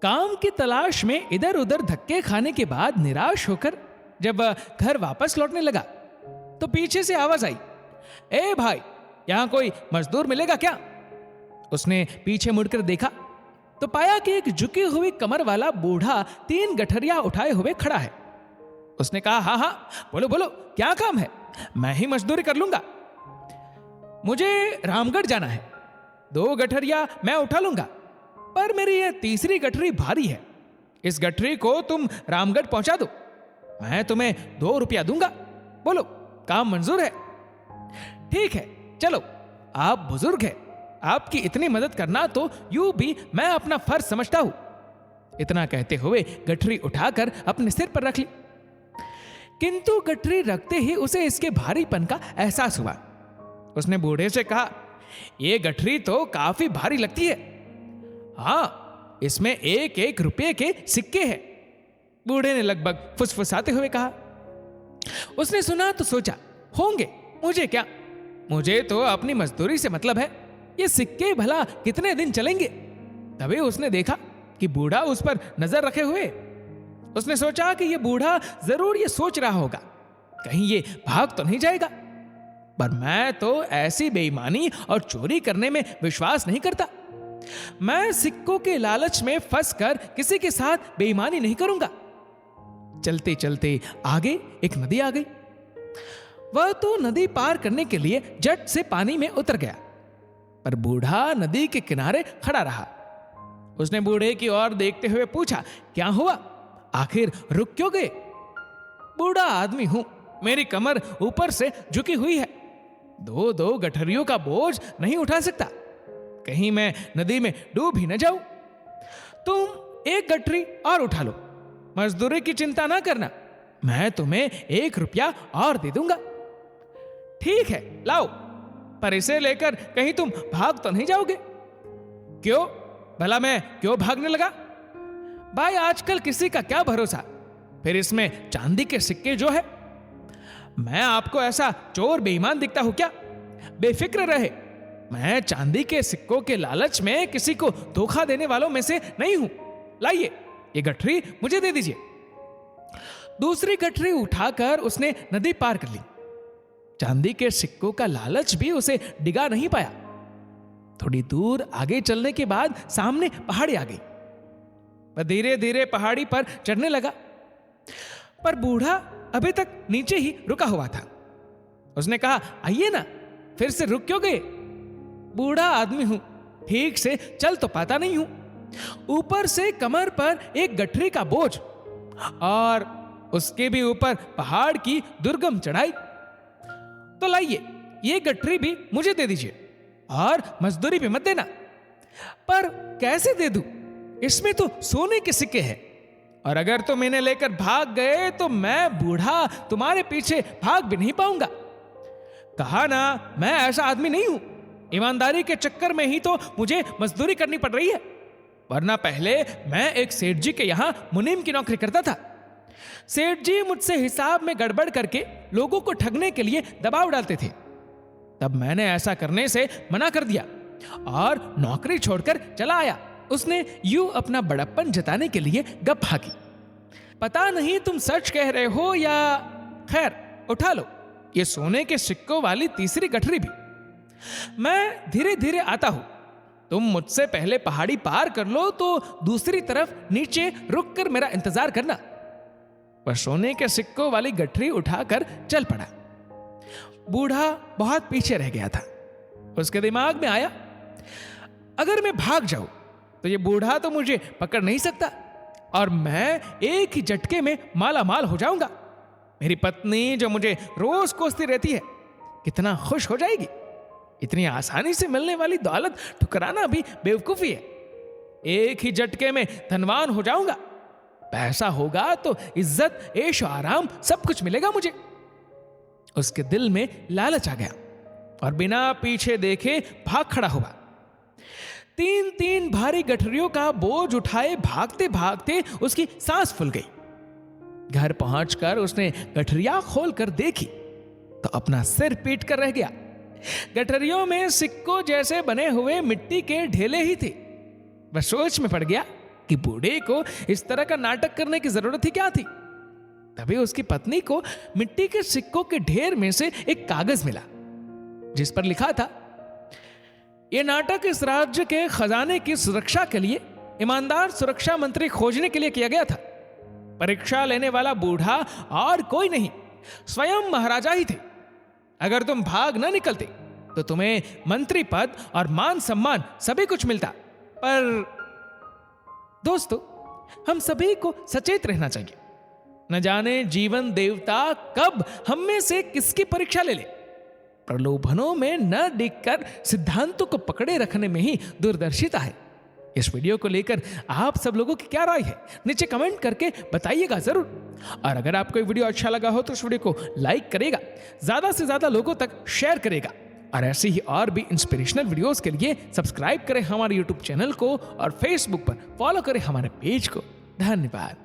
काम की तलाश में इधर उधर धक्के खाने के बाद निराश होकर जब घर वापस लौटने लगा तो पीछे से आवाज आई, ए भाई, यहां कोई मजदूर मिलेगा क्या? उसने पीछे मुड़कर देखा तो पाया कि एक झुकी हुई कमर वाला बूढ़ा 3 गठरिया उठाए हुए खड़ा है। उसने कहा, हाँ हाँ, बोलो बोलो, क्या काम है? मैं ही मजदूरी कर लूंगा। मुझे रामगढ़ जाना है, 2 गठरिया मैं उठा लूंगा, पर मेरी यह तीसरी गठरी भारी है। इस गठरी को तुम रामगढ़ पहुंचा दो, मैं तुम्हें 2 रुपया दूंगा। बोलो, काम मंजूर है? ठीक है, चलो, आप बुजुर्ग हैं, आपकी इतनी मदद करना तो यूं भी मैं अपना फर्ज समझता हूं। इतना कहते हुए गठरी उठाकर अपने सिर पर रख ली, किंतु गठरी रखते ही उसे इसके भारीपन का एहसास हुआ। उसने बूढ़े से कहा, यह गठरी तो काफी भारी लगती है। हाँ, इसमें 1-1 रुपये के सिक्के हैं। बूढ़े ने लगभग फुसफुसाते हुए कहा। उसने सुना तो सोचा, होंगे, मुझे क्या, मुझे तो अपनी मजदूरी से मतलब है। ये सिक्के भला कितने दिन चलेंगे? तभी उसने देखा कि बूढ़ा उस पर नजर रखे हुए। उसने सोचा कि ये बूढ़ा जरूर ये सोच रहा होगा, कहीं ये भाग तो नहीं जाएगा। पर मैं तो ऐसी बेईमानी और चोरी करने में विश्वास नहीं करता। मैं सिक्कों के लालच में फंसकर किसी के साथ बेईमानी नहीं करूंगा। चलते चलते आगे एक नदी आ गई। वह तो नदी पार करने के लिए झट से पानी में उतर गया, पर बूढ़ा नदी के किनारे खड़ा रहा। उसने बूढ़े की ओर देखते हुए पूछा, क्या हुआ? आखिर रुक क्यों गए? बूढ़ा आदमी हूं, मेरी कमर ऊपर से झुकी हुई है, 2-2 गठरियों का बोझ नहीं उठा सकता, कहीं मैं नदी में डूब ही न जाऊं। तुम 1 गठरी और उठा लो, मजदूरी की चिंता ना करना, मैं तुम्हें 1 रुपया और दे दूंगा। ठीक है, लाओ, पर इसे लेकर कहीं तुम भाग तो नहीं जाओगे? क्यों भला, मैं क्यों भागने लगा? भाई, आजकल किसी का क्या भरोसा, फिर इसमें चांदी के सिक्के जो है। मैं आपको ऐसा चोर बेईमान दिखता हूं क्या? बेफिक्र रहे, मैं चांदी के सिक्कों के लालच में किसी को धोखा देने वालों में से नहीं हूं। लाइए, ये गठरी मुझे दे दीजिए। दूसरी गठरी उठाकर उसने नदी पार कर ली। चांदी के सिक्कों का लालच भी उसे डिगा नहीं पाया। थोड़ी दूर आगे चलने के बाद सामने पहाड़ी आ गई। वह धीरे धीरे पहाड़ी पर चढ़ने लगा, पर बूढ़ा अभी तक नीचे ही रुका हुआ था। उसने कहा, आइए ना, फिर से रुक क्यों गए? बूढ़ा आदमी हूं, ठीक से चल तो पाता नहीं हूं, ऊपर से कमर पर एक गठरी का बोझ और उसके भी ऊपर पहाड़ की दुर्गम चढ़ाई। तो लाइए, ये गठरी भी मुझे दे दीजिए और मजदूरी भी मत देना। पर कैसे दे दूं? इसमें तो सोने के सिक्के हैं, और अगर तुम इन्हें लेकर भाग गए तो मैं बूढ़ा तुम्हारे पीछे भाग भी नहीं पाऊंगा। कहा ना, मैं ऐसा आदमी नहीं हूं। ईमानदारी के चक्कर में ही तो मुझे मजदूरी करनी पड़ रही है, वरना पहले मैं एक सेठ जी के यहां मुनीम की नौकरी करता था। सेठ जी मुझसे हिसाब में गड़बड़ करके लोगों को ठगने के लिए दबाव डालते थे। तब मैंने ऐसा करने से मना कर दिया और नौकरी छोड़कर चला आया। उसने यूं अपना बड़प्पन जताने के लिए गप हाकी। पता नहीं तुम सच कह रहे हो या, खैर उठा लो ये सोने के सिक्कों वाली तीसरी गठरी भी। मैं धीरे धीरे आता हूं, तुम मुझसे पहले पहाड़ी पार कर लो तो दूसरी तरफ नीचे रुक कर मेरा इंतजार करना। वह सोने के सिक्कों वाली गठरी उठाकर चल पड़ा। बूढ़ा बहुत पीछे रह गया था। उसके दिमाग में आया, अगर मैं भाग जाऊं तो ये बूढ़ा तो मुझे पकड़ नहीं सकता और मैं एक ही झटके में माला माल हो जाऊंगा। मेरी पत्नी जो मुझे रोज कोसती रहती है, कितना खुश हो जाएगी। इतनी आसानी से मिलने वाली दौलत ठुकराना भी बेवकूफी है। एक ही झटके में धनवान हो जाऊंगा। पैसा होगा तो इज्जत, ऐश और आराम सब कुछ मिलेगा मुझे। उसके दिल में लालच आ गया और बिना पीछे देखे भाग खड़ा हुआ। 3-3 भारी गठरियों का बोझ उठाए भागते भागते उसकी सांस फूल गई। घर पहुंचकर उसने गठरिया खोलकर देखी तो अपना सिर पीट कर रह गया। गठरियों में सिक्कों जैसे बने हुए मिट्टी के ढेले ही थे। वह सोच में पड़ गया, कि बूढ़े को इस तरह का नाटक करने की जरूरत ही क्या थी। तभी उसकी पत्नी को मिट्टी के सिक्कों के ढेर में से एक कागज मिला जिस पर लिखा था, यह नाटक इस राज्य के खजाने की सुरक्षा के लिए ईमानदार सुरक्षा मंत्री खोजने के लिए किया गया था। परीक्षा लेने वाला बूढ़ा और कोई नहीं, स्वयं महाराजा ही थे। अगर तुम भाग न निकलते तो तुम्हें मंत्री पद और मान सम्मान सभी कुछ मिलता। पर दोस्तों, हम सभी को सचेत रहना चाहिए। न जाने जीवन देवता कब हम में से किसकी परीक्षा ले ले। प्रलोभनों में न डिगकर सिद्धांतों को पकड़े रखने में ही दूरदर्शिता है। इस वीडियो को लेकर आप सब लोगों की क्या राय है, नीचे कमेंट करके बताइएगा जरूर। और अगर आपको ये वीडियो अच्छा लगा हो तो इस वीडियो को लाइक करेगा, ज्यादा से ज्यादा लोगों तक शेयर करेगा। और ऐसे ही और भी इंस्पिरेशनल वीडियोस के लिए सब्सक्राइब करें हमारे यूट्यूब चैनल को और फेसबुक पर फॉलो करें हमारे पेज को। धन्यवाद।